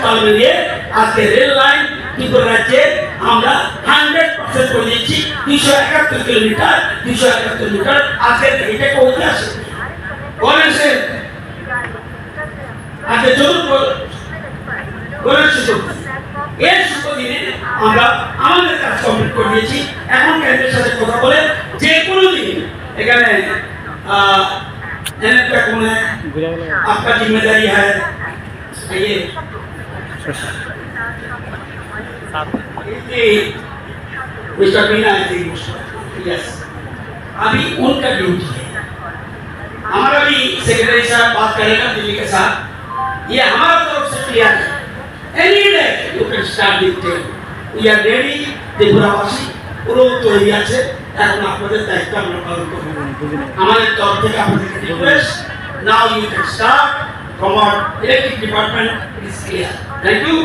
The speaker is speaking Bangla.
তাল মিলিয়ে আজকে রেল লাইন ত্রিপুরা রাজ্যে আমরা 100% করে দিচ্ছি। 271 কিলোমিটার 271 মিটার আজকের এটা কোথায় আছে বলেন সে আজকে চতুর্থ বলেন সুযোগ এর শুভ দিনে আমরা আমাদের কাজ কমপ্লিট করে দিয়েছি। এখন কেন্দ্রের সাথে কথা বলে যে কোনো দিন এখানে का कौन है आपका जिम्मेदारी है ये मिस्टर मीना यस अभी उनका ड्यूटी है। हमारा भी सेक्रेटरी साहब बात करेगा दिल्ली के साथ। ये हमारा तरफ से क्लियर है। Any day you can start this train we are ready. त्रिपुरावासी পুরো তৈরি আছে। এখন আপনাদের দায়িত্ব আমরা পালন করব। আমাদের তরফ থেকে আপনাদের request now you can start from our electric department is clear. Thank you.